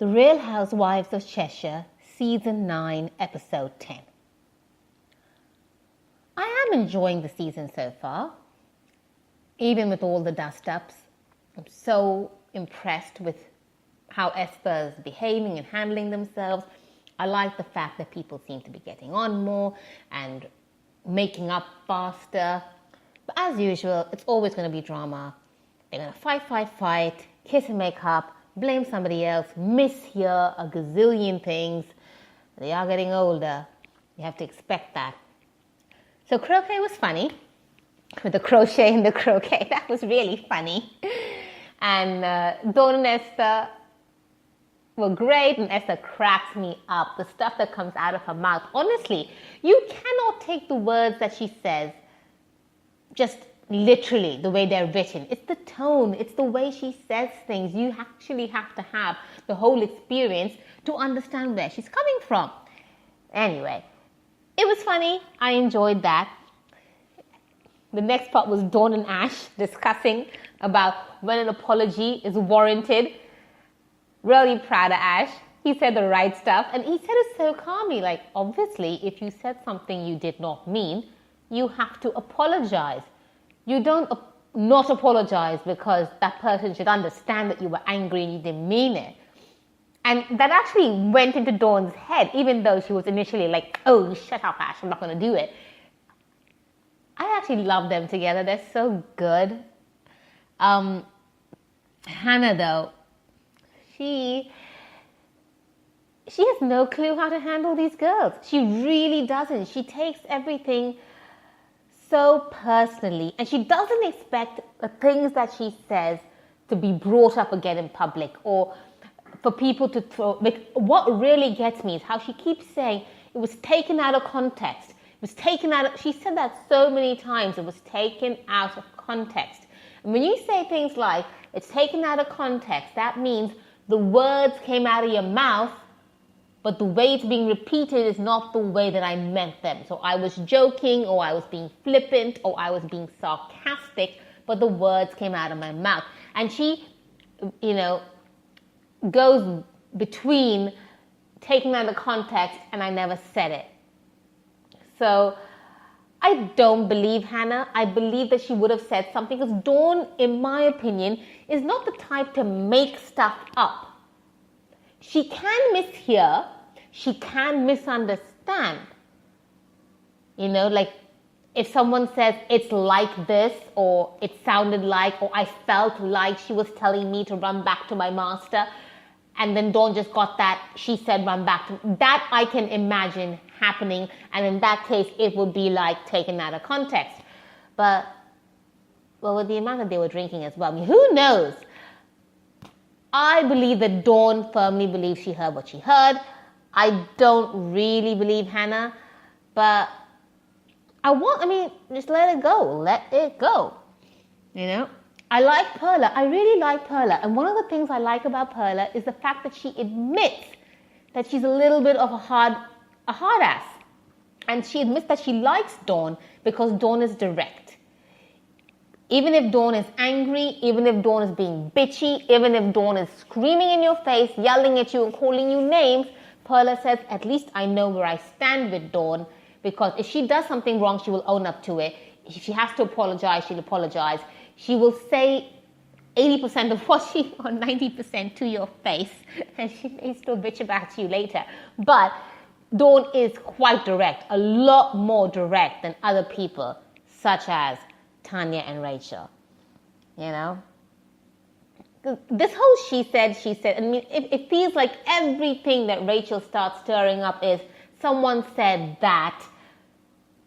The Real Housewives of Cheshire, Season 9, Episode 10. I am enjoying the season so far, even with all the dust-ups. I'm so impressed with how Esther is behaving and handling themselves. I like the fact that people seem to be getting on more and making up faster. But as usual, it's always going to be drama. They're going to fight, kiss and make up, blame somebody else, miss here a gazillion things. They are getting older. You have to expect that. So croquet was funny. With the crochet and the croquet. That was really funny. And Dawn and Esther were great, and Esther cracks me up. The stuff that comes out of her mouth. Honestly, you cannot take the words that she says just literally the way they're written. It's the tone. It's the way she says things. You actually have to have the whole experience to understand where she's coming from. Anyway, it was funny. I enjoyed that. The next part was Dawn and Ash discussing about when an apology is warranted. Really proud of Ash. He said the right stuff, and he said it so calmly, like, obviously, if you said something you did not mean, you have to apologize. You don't not apologize because that person should understand that you were angry and you didn't mean it. And that actually went into Dawn's head, even though she was initially like, oh, shut up, Ash, I'm not going to do it. I actually love them together. They're so good. Hannah, though, she has no clue how to handle these girls. She really doesn't. She takes everything so personally, and she doesn't expect the things that she says to be brought up again in public or for people to throw. Like, what really gets me is how she keeps saying it was taken out of context. It was taken out of, she said that so many times, it was taken out of context. And when you say things like, it's taken out of context, that means the words came out of your mouth, but the way it's being repeated is not the way that I meant them. So I was joking, or I was being flippant, or I was being sarcastic, but the words came out of my mouth. And she, goes between taking out of context and I never said it. So I don't believe Hannah. I believe that she would have said something, because Dawn, in my opinion, is not the type to make stuff up. She can mishear. She can misunderstand. Like if someone says it's like this, or it sounded like, or I felt like she was telling me to run back to my master, and then Dawn just got that, she said run back to, that I can imagine happening, and in that case it would be like taken out of context. But with the amount that they were drinking as well, I mean, who knows? I believe that Dawn firmly believes she heard what she heard. I don't really believe Hannah, but just let it go. Let it go. I like Perla. I really like Perla. And one of the things I like about Perla is the fact that she admits that she's a little bit of a hard ass. And she admits that she likes Dawn because Dawn is direct. Even if Dawn is angry, even if Dawn is being bitchy, even if Dawn is screaming in your face, yelling at you and calling you names, Perla says, at least I know where I stand with Dawn, because if she does something wrong, she will own up to it. If she has to apologize, she'll apologize. She will say 80% of what she, or 90% to your face, and she may still bitch about you later. But Dawn is quite direct, a lot more direct than other people, such as Tanya and Rachel. This whole she said, I mean, it feels like everything that Rachel starts stirring up is someone said that,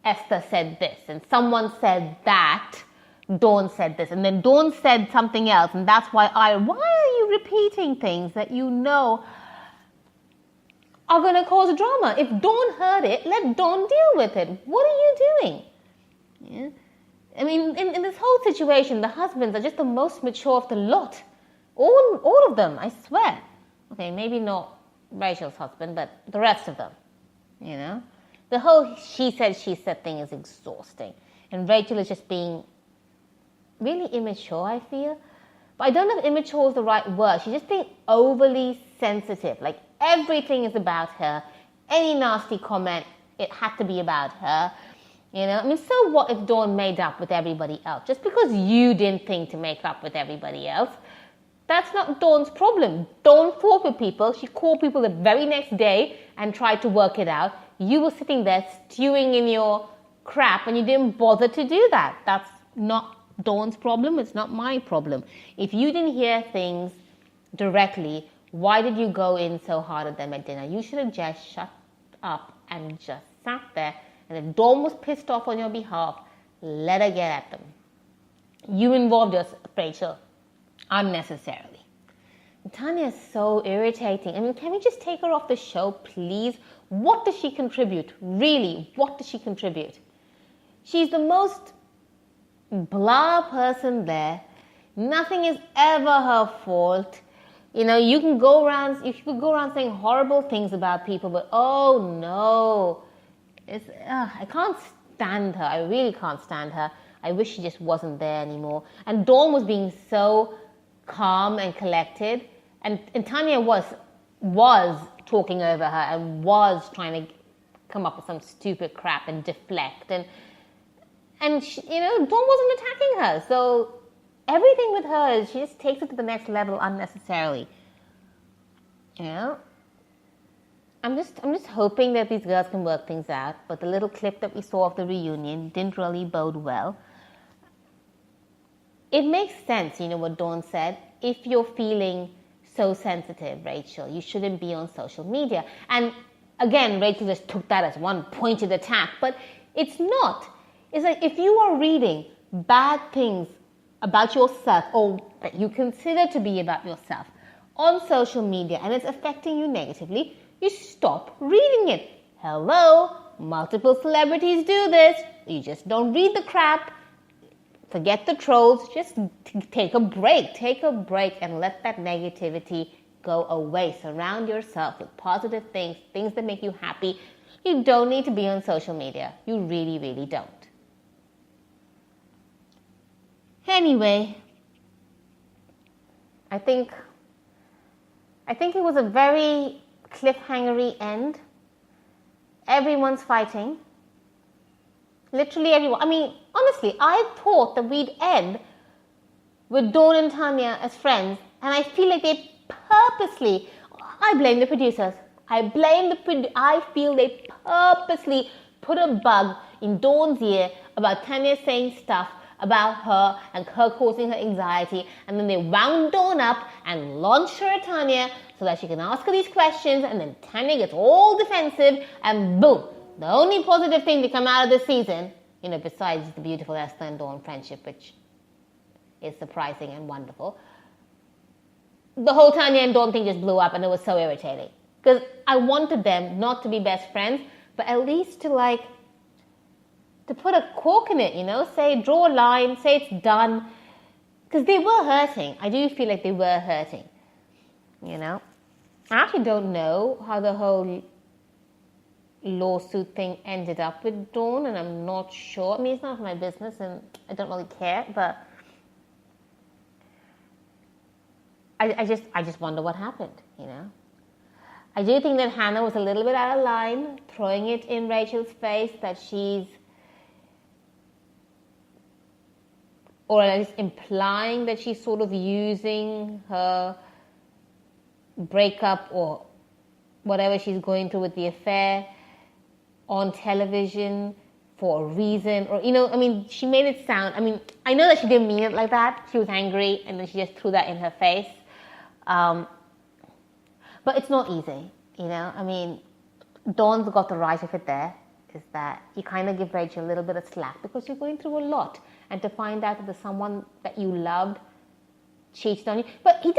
Esther said this, and someone said that, Dawn said this, and then Dawn said something else, and that's why why are you repeating things that you know are going to cause drama? If Dawn heard it, let Dawn deal with it. What are you doing? Yeah. I mean, in this whole situation, the husbands are just the most mature of the lot. All of them, I swear. Okay, maybe not Rachel's husband, but the rest of them. The whole she said thing is exhausting. And Rachel is just being really immature, I feel. But But I don't know if immature is the right word. She's just being overly sensitive. Like everything is about her. Any nasty comment, it had to be about her. You know, I mean, so what if Dawn made up with everybody else? Just because you didn't think to make up with everybody else, that's not Dawn's problem. Dawn fought with people. She called people the very next day and tried to work it out. You were sitting there stewing in your crap and you didn't bother to do that. That's not Dawn's problem. It's not my problem. If you didn't hear things directly, why did you go in so hard at them at dinner? You should have just shut up and just sat there. And if Dawn was pissed off on your behalf, let her get at them. You involved us, Rachel, unnecessarily. Tanya is so irritating. I mean, can we just take her off the show, please? What does she contribute? Really, what does she contribute? She's the most blah person there. Nothing is ever her fault. You know, you could go around saying horrible things about people, but oh no. I can't stand her. I really can't stand her. I wish she just wasn't there anymore. And Dawn was being so calm and collected, and Tanya was talking over her and was trying to come up with some stupid crap and deflect, and she, you know, Dawn wasn't attacking her. So everything with her is she just takes it to the next level unnecessarily. You know. I'm just hoping that these girls can work things out, but the little clip that we saw of the reunion didn't really bode well. It makes sense, you know, what Dawn said. If you're feeling so sensitive, Rachel, you shouldn't be on social media. And again, Rachel just took that as one pointed attack, but it's not. It's like if you are reading bad things about yourself or that you consider to be about yourself on social media and it's affecting you negatively, you stop reading it. Hello, multiple celebrities do this. You just don't read the crap. Forget the trolls. Just take a break. Take a break and let that negativity go away. Surround yourself with positive things, things that make you happy. You don't need to be on social media. You really, really don't. Anyway, I think it was a very cliffhangery end. Everyone's fighting. Literally everyone. I mean, honestly, I thought that we'd end with Dawn and Tanya as friends, and I feel like they purposely, I blame the producers. I feel they purposely put a bug in Dawn's ear about Tanya saying stuff about her and her causing her anxiety, and then they wound Dawn up and launched her at Tanya so that she can ask her these questions, and then Tanya gets all defensive, and boom, the only positive thing to come out of this season, you know, besides the beautiful Esther and Dawn friendship, which is surprising and wonderful, the whole Tanya and Dawn thing just blew up, and it was so irritating. Because I wanted them not to be best friends, but at least to put a cork in it, you know, say, draw a line, say it's done. Because they were hurting. I do feel like they were hurting, you know. I actually don't know how the whole lawsuit thing ended up with Dawn, and I'm not sure. I mean, it's not my business, and I don't really care, but I just wonder what happened, you know. I do think that Hannah was a little bit out of line, throwing it in Rachel's face that she's, or at least implying that she's sort of using her breakup or whatever she's going through with the affair on television for a reason, or, you know, I mean, she made it sound, I mean, I know that she didn't mean it like that. She was angry and then she just threw that in her face. But it's not easy, you know. I mean, Dawn's got the right of it there, is that you kind of give Rachel a little bit of slack because you're going through a lot. And to find out that there's someone that you loved cheated on you. But I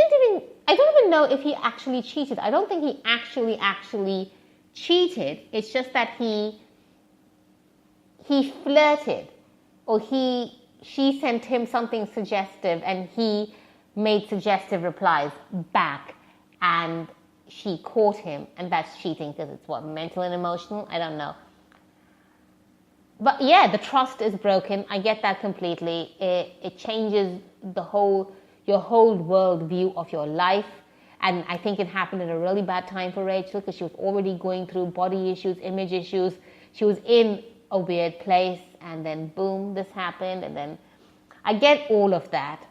don't even know if he actually cheated. I don't think he actually cheated. It's just that he flirted, or she sent him something suggestive and he made suggestive replies back, and she caught him, and that's cheating because it's what, mental and emotional? I don't know. But yeah, the trust is broken. I get that completely. It changes the whole your whole world view of your life. And I think it happened at a really bad time for Rachel because she was already going through body issues, image issues. She was in a weird place, and then boom, this happened. And then I get all of that.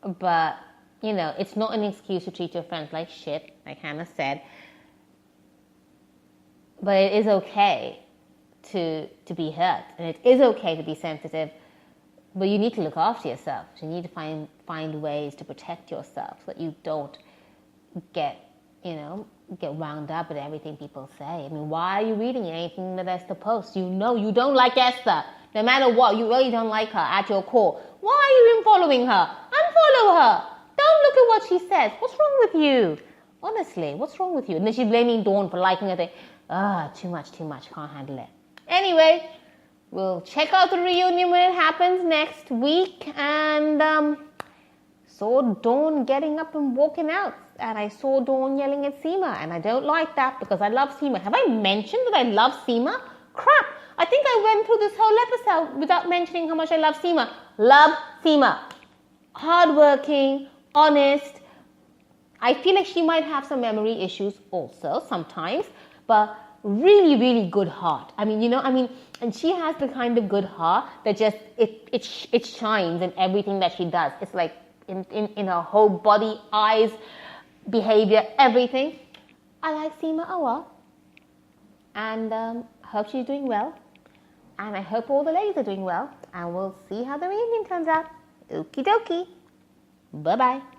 But, you know, it's not an excuse to treat your friends like shit, like Hannah said. But it is okay to be hurt, and it is okay to be sensitive. But you need to look after yourself. You need to find ways to protect yourself so that you don't get wound up with everything people say. I mean, why are you reading anything that Esther posts? You know you don't like Esther. No matter what, you really don't like her at your core. Why are you even following her? Unfollow her. Don't look at what she says. What's wrong with you? Honestly, what's wrong with you? And then she's blaming Dawn for liking her thing. Too much, can't handle it. Anyway, we'll check out the reunion when it happens next week. And saw Dawn getting up and walking out. And I saw Dawn yelling at Seema. And I don't like that because I love Seema. Have I mentioned that I love Seema? Crap. I think I went through this whole episode without mentioning how much I love Seema. Love Seema. Hardworking, honest. I feel like she might have some memory issues also sometimes. But really, really good heart. And she has the kind of good heart that just, it shines in everything that she does. It's like in her whole body, eyes, behavior, everything. I like Seema a lot. And I hope she's doing well. And I hope all the ladies are doing well. And we'll see how the reunion turns out. Okie dokie. Bye-bye.